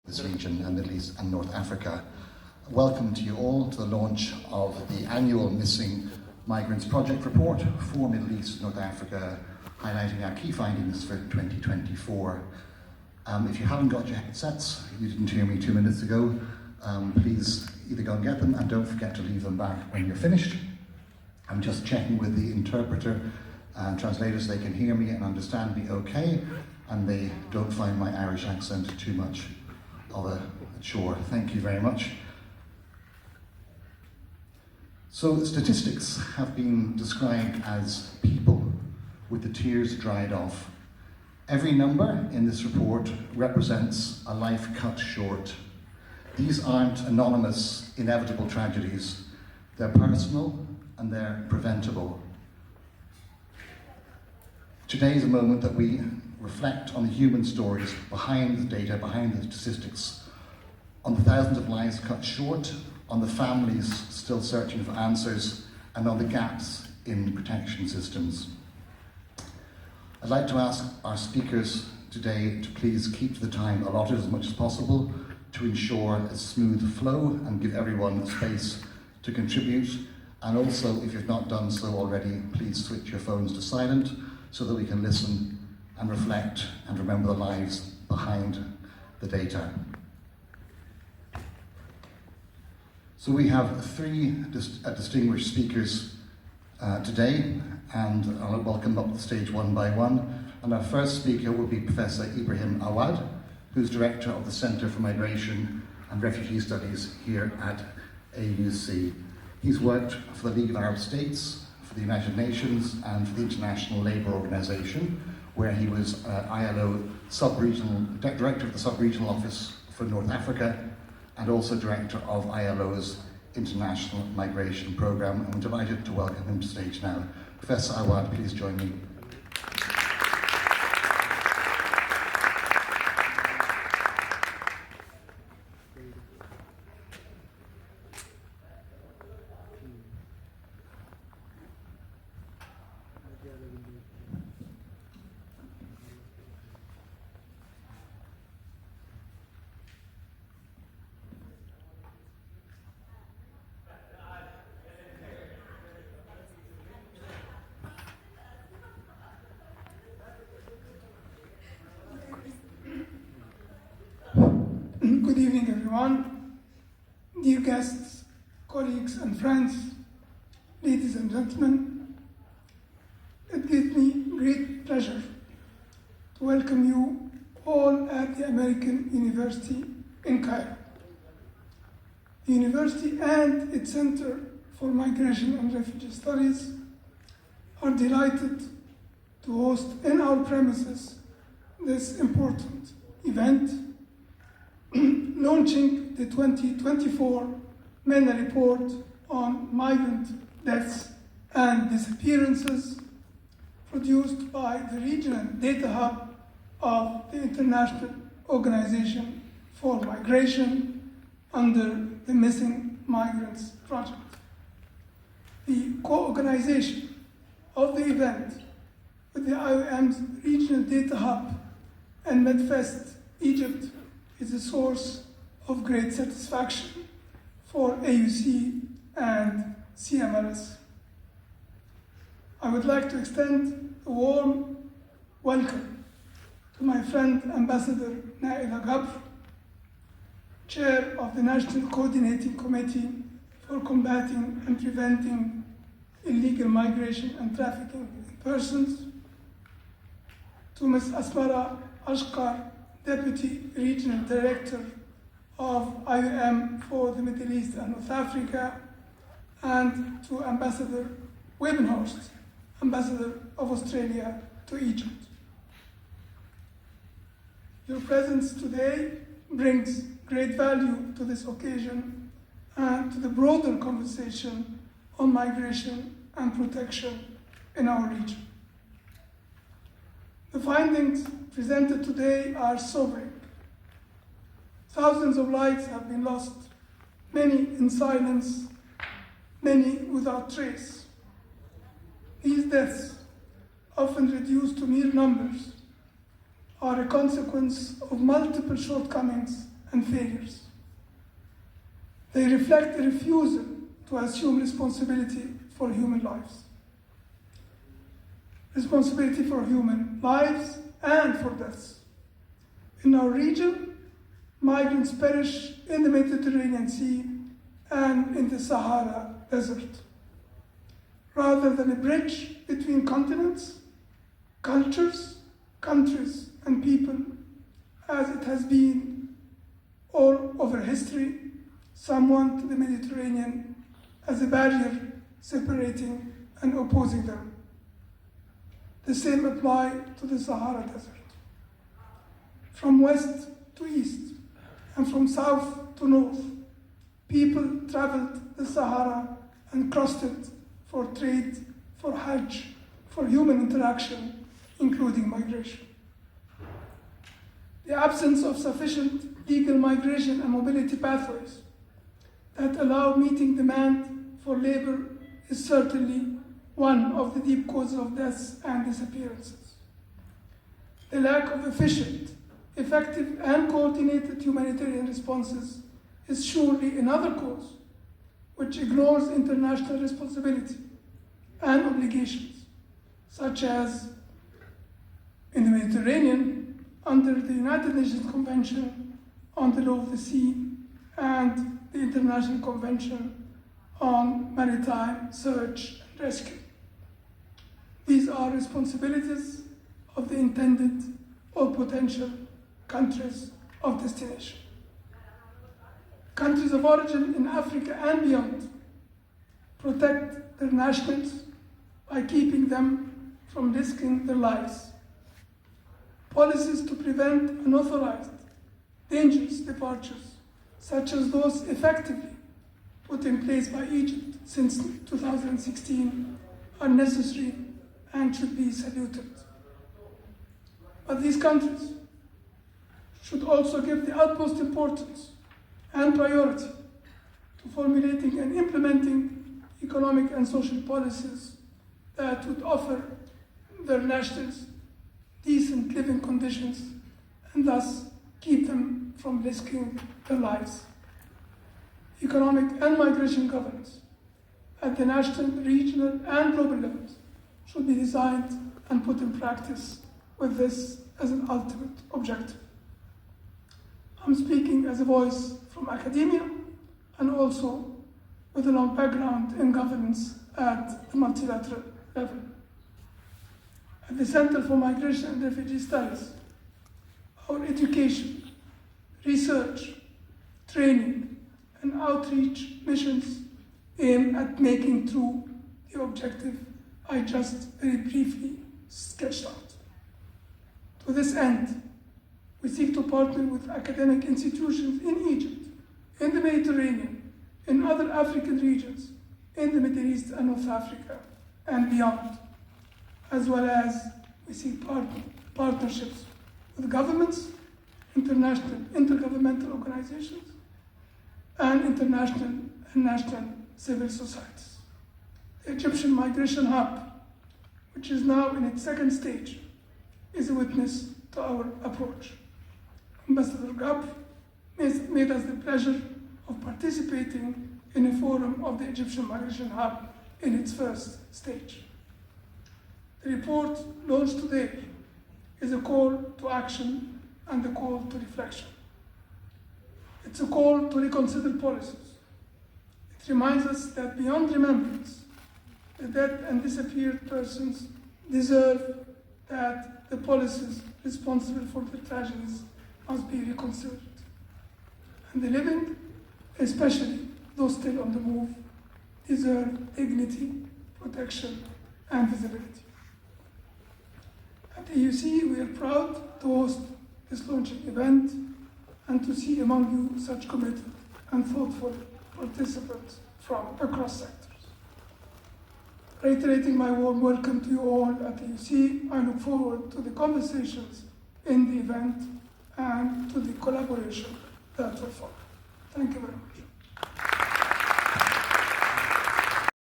this region and Middle East and North Africa. Welcome to you all to the launch of the annual Missing Migrants Project Report for Middle East and North Africa, highlighting our key findings for 2024. If you haven't got your headsets, you didn't hear me 2 minutes ago, please either go and get them and don't forget to leave them back when you're finished. I'm just checking with the interpreter and translators they can hear me and understand me okay, and they don't find my Irish accent too much of a chore. Thank you very much. So statistics have been described as people with the tears dried off. Every number in this report represents a life cut short. These aren't anonymous, inevitable tragedies. They're personal and they're preventable. Today is a moment that we reflect on the human stories behind the data, behind the statistics, on the thousands of lives cut short, on the families still searching for answers, and on the gaps in protection systems. I'd like to ask our speakers today to please keep to the time allotted as much as possible to ensure a smooth flow and give everyone space to contribute. And also, if you've not done so already, please switch your phones to silent so that we can listen and reflect and remember the lives behind the data. So we have three distinguished speakers today, and I'll welcome up the stage one by one. And our first speaker will be Professor Ibrahim Awad, who's Director of the Center for Migration and Refugee Studies here at AUC. He's worked for the League of Arab States, for the United Nations, and for the International Labour Organization, where he was ILO Director of the Sub-Regional Office for North Africa, and also Director of ILO's International Migration Programme. I'm delighted to welcome him to stage now. Professor Awad, please join me. Good evening, everyone. Dear guests, colleagues and friends, ladies and gentlemen, it gives me great pleasure to welcome you all at the American University in Cairo. The university and its Center for Migration and Refugee Studies are delighted to host in our premises this important event, launching the 2024 MENA Report on Migrant Deaths and Disappearances, produced by the Regional Data Hub of the International Organization for Migration under the Missing Migrants Project. The co-organization of the event with the IOM's Regional Data Hub and MedFest Egypt is a source of great satisfaction for AUC and CMRS. I would like to extend a warm welcome to my friend Ambassador Naila Gabr, Chair of the National Coordinating Committee for Combating and Preventing Illegal Migration and Trafficking in Persons, to Ms. Asmara Ashkar, Deputy Regional Director of IOM for the Middle East and North Africa, and to Ambassador Webenhorst, Ambassador of Australia to Egypt. Your presence today brings great value to this occasion and to the broader conversation on migration and protection in our region. The findings presented today are sobering. Thousands of lives have been lost, many in silence, many without trace. These deaths, often reduced to mere numbers, are a consequence of multiple shortcomings and failures. They reflect a refusal to assume responsibility for human lives. Responsibility for human lives and for deaths. In our region, migrants perish in the Mediterranean Sea and in the Sahara Desert. Rather than a bridge between continents, cultures, countries, and people, as it has been all over history, some want the Mediterranean as a barrier separating and opposing them. The same applies to the Sahara Desert. From west to east and from south to north, people traveled the Sahara and crossed it for trade, for Hajj, for human interaction, including migration. The absence of sufficient legal migration and mobility pathways that allow meeting demand for labor is certainly one of the deep causes of deaths and disappearances. The lack of efficient, effective, and coordinated humanitarian responses is surely another cause which ignores international responsibility and obligations, such as in the Mediterranean under the United Nations Convention on the Law of the Sea and the International Convention on Maritime Search and Rescue. These are responsibilities of the intended or potential countries of destination. Countries of origin in Africa and beyond protect their nationals by keeping them from risking their lives. Policies to prevent unauthorized, dangerous departures, such as those effectively put in place by Egypt since 2016, are necessary and should be saluted. But these countries should also give the utmost importance and priority to formulating and implementing economic and social policies that would offer their nationals decent living conditions and thus keep them from risking their lives. Economic and migration governance at the national, regional, and global levels should be designed and put in practice with this as an ultimate objective. I'm speaking as a voice from academia and also with a long background in governance at the multilateral level. At the Center for Migration and Refugee Studies, our education, research, training, and outreach missions aim at making true the objective I just very briefly sketched out. To this end, we seek to partner with academic institutions in Egypt, in the Mediterranean, in other African regions, in the Middle East and North Africa, and beyond, as well as we seek partnerships with governments, international intergovernmental organizations, and international and national civil societies. The Egyptian Migration Hub, which is now in its second stage, is a witness to our approach. Ambassador Gab made us the pleasure of participating in a forum of the Egyptian Migration Hub in its first stage. The report launched today is a call to action and a call to reflection. It's a call to reconsider policies. It reminds us that beyond remembrance, the dead and disappeared persons deserve that the policies responsible for the tragedies must be reconsidered. And the living, especially those still on the move, deserve dignity, protection, and visibility. At the AUC, we are proud to host this launching event and to see among you such committed and thoughtful participants from across sectors. Reiterating my warm welcome to you all at the AUC, I look forward to the conversations in the event and to the collaboration that will follow. Thank you very much.